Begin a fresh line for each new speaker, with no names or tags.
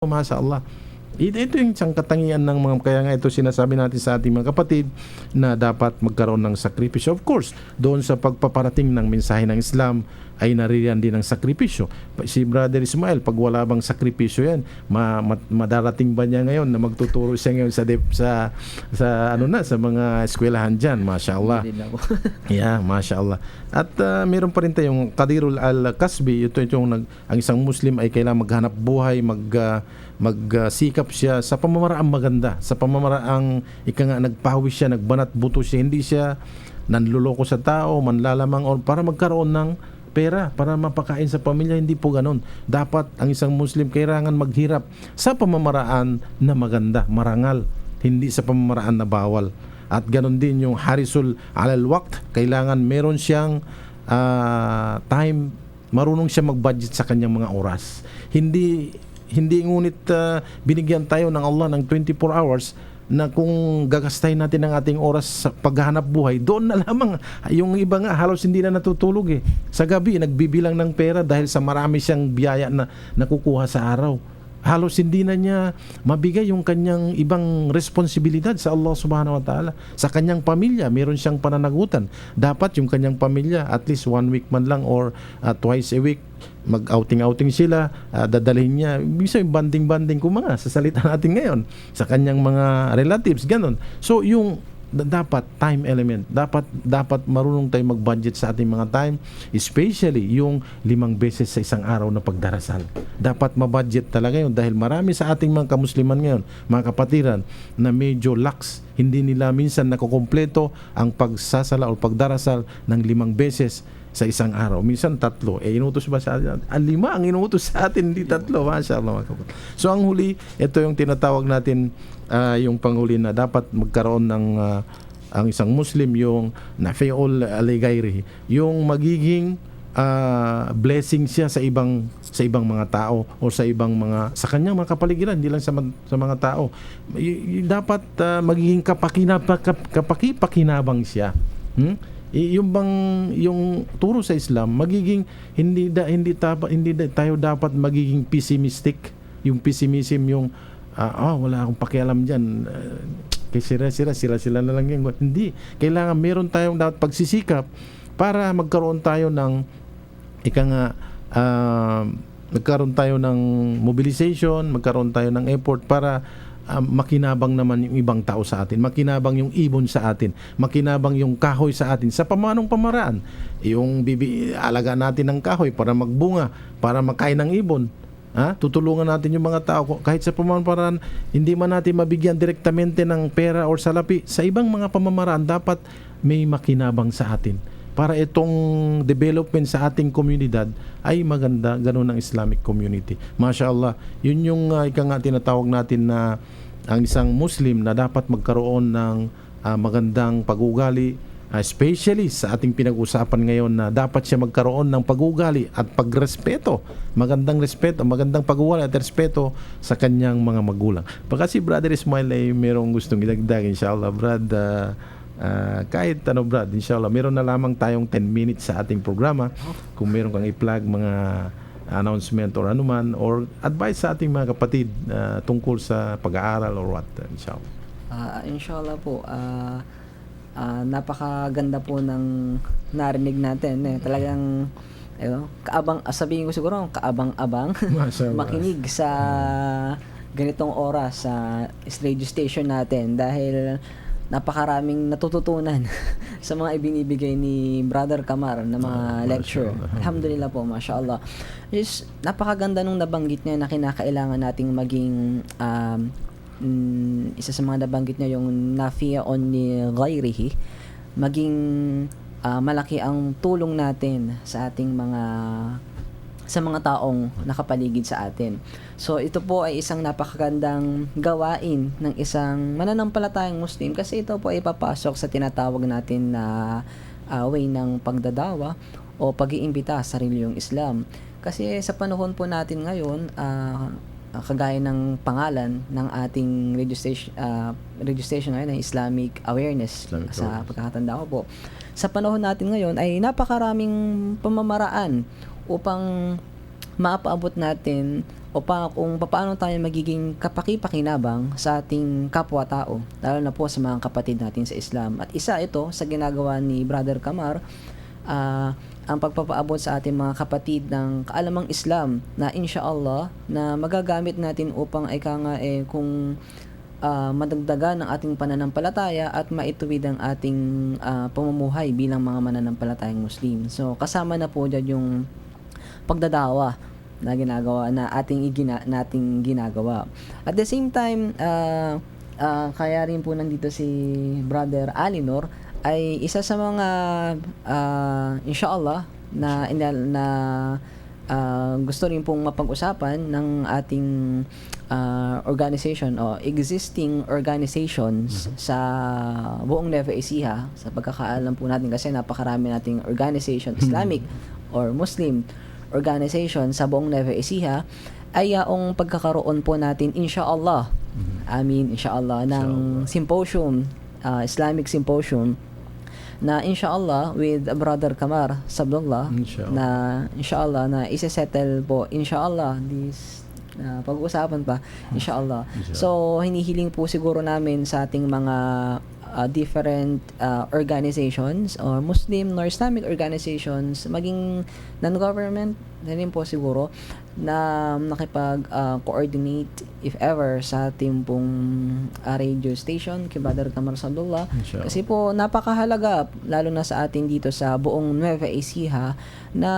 Masya Allah. Ito yung isang katangian ng mga, kaya nga ito sinasabi natin sa ating mga kapatid na dapat magkaroon ng sakripisyo. Of course, doon sa pagpaparating ng mensahe ng Islam ay naririyan din ang sakripisyo. Si Brother Ismail, pag wala bang sakripisyo yan, madarating ba niya ngayon na magtuturo siya ngayon sa mga eskwelahan dyan? Masya Allah. Yeah, Masya Allah. At meron pa rin tayong Qadirul Al-Kasbi. Ito yung ang isang Muslim ay kailangan maghanap buhay, magsikap siya sa pamamaraang maganda, sa pamamaraang nagpawis siya, nagbanat buto siya, hindi siya nanluloko sa tao, manlalamang or para magkaroon ng pera, para mapakain sa pamilya. Hindi po ganun. Dapat ang isang Muslim kailangan maghirap sa pamamaraan na maganda, marangal, hindi sa pamamaraan na bawal. At ganun din yung harisul alal waqt, kailangan meron siyang time, marunong siya mag-budget sa kanyang mga oras. Hindi ngunit binigyan tayo ng Allah ng 24 hours na kung gagastahin natin ang ating oras sa paghahanap buhay, doon na lamang. Yung iba nga halos hindi na natutulog eh. Sa gabi nagbibilang ng pera dahil sa marami siyang biyaya na nakukuha sa araw. Halos hindi na niya mabigay yung kanyang ibang responsibilidad sa Allah subhanahu wa ta'ala. Sa kanyang pamilya, meron siyang pananagutan. Dapat yung kanyang pamilya, at least 1 week man lang or twice a week, mag-outing sila, dadalhin niya. Bisa yung banding-banding kung mga sa salita natin ngayon, sa kanyang mga relatives, ganun. So yung dapat time element, dapat marunong tayo mag-budget sa ating mga time, especially yung 5 beses sa isang araw na pagdarasal. Dapat ma-budget talaga yun dahil marami sa ating mga kamusliman ngayon, mga kapatiran, na medyo lax, hindi nila minsan nakukumpleto ang pagsasala o pagdarasal ng 5 beses sa isang araw. Minsan 3. Inutos ba sa atin? 5 ang inutos sa atin, hindi 3. Masya Allah. So ang huli, ito yung tinatawag natin, yung panghuli na dapat magkaroon ng ang isang Muslim, yung nafi'ul aligayri, yung magiging blessing siya sa ibang mga tao o sa kanyang mga kapaligiran, hindi lang sa mga tao. Dapat magiging kapakipakinabang siya. Yung turo sa Islam, magiging hindi tayo dapat magiging pessimistic. Yung pessimism, yung wala akong pakialam diyan, sila na lang yan. Hindi, kailangan meron tayong dapat pagsisikap para magkaroon tayo ng magkaroon tayo ng mobilization, magkaroon tayo ng effort para makinabang naman yung ibang tao sa atin, makinabang yung ibon sa atin, makinabang yung kahoy sa atin sa pamanong pamaraan. Yung alaga natin ng kahoy para magbunga, para makain ng ibon. Tutulungan natin yung mga tao kahit sa pamamaraan hindi man natin mabigyan direktamente ng pera or salapi. Sa ibang mga pamamaraan dapat may makinabang sa atin para itong development sa ating komunidad ay maganda. Ganun ang Islamic community. Masya Allah, yun yung tinatawag natin na ang isang Muslim na dapat magkaroon ng magandang pag-ugali, especially sa ating pinag-usapan ngayon na dapat siya magkaroon ng pag-ugali at pagrespeto, magandang respeto, magandang pag-ugali at respeto sa kanyang mga magulang. Pagka si Brother Ismail ay merong gustong idagdag, inshallah Brad, kahit Brad, inshallah meron na lamang tayong 10 minutes sa ating programa. Kung meron kang i-plug mga announcement or anuman or advice sa ating mga kapatid tungkol sa pag-aaral or what, inshallah.
Inshallah po, napakaganda po ng narinig natin. Talagang sabihin ko siguro kaabang-abang makinig sa ganitong oras sa radio station natin dahil napakaraming natututunan sa mga ibinibigay ni Brother Kamar na mga lecture. Alhamdulillah po, Masya Allah. Napakaganda nung nabanggit niya na kinakailangan nating maging isa sa mga nabanggit niya yung nafiya on ni ghairihi, maging malaki ang tulong natin sa ating sa mga taong nakapaligid sa atin. So ito po ay isang napakagandang gawain ng isang mananampalatayang Muslim kasi ito po ay papasok sa tinatawag natin na way ng pagdadawa o pag-iimbita sa reliyong Islam. Kasi sa panahon po natin ngayon, kagaya ng pangalan ng ating radio station ngayon ay Islamic Awareness. Sa pagkakatanda ko po, sa panahon natin ngayon ay napakaraming pamamaraan upang mapaabot natin kung paano tayo magiging kapaki-pakinabang sa ating kapwa-tao, lalo na po sa mga kapatid natin sa Islam. At isa ito sa ginagawa ni Brother Kamar, ang pagpapaabot sa ating mga kapatid ng kaalamang Islam na insyaallah na magagamit natin upang kung madagdagan ang ating pananampalataya at maituwid ang ating pamumuhay bilang mga mananampalatayang Muslim. So kasama na po dyan yung pagdadawa na nating ginagawa. At the same time, kaya rin po nandito si Brother Alinor ay isa sa mga insyaallah na gusto rin pong mapag-usapan ng ating organization o existing organizations sa buong Nueva Ecija. Sa pagkakaalam po natin kasi napakarami nating organization, Islamic or Muslim organization sa buong Nueva Ecija, ay yaong pagkakaroon po natin insyaallah, insyaallah ng symposium, Islamic symposium na insyaallah with Brother Kamar Sabdullah, na insyaallah na isa-settle po insyaallah this pag-uusapan pa insyaallah. So hinihiling po siguro namin sa ating mga different organizations or Muslim nor Islamic organizations, maging non-government na rin po siguro, na nakipag-coordinate if ever sa ating pong radio station kay Brother Kamar Sabdullah. Kasi po napakahalaga lalo na sa atin dito sa buong Nueva Ecija na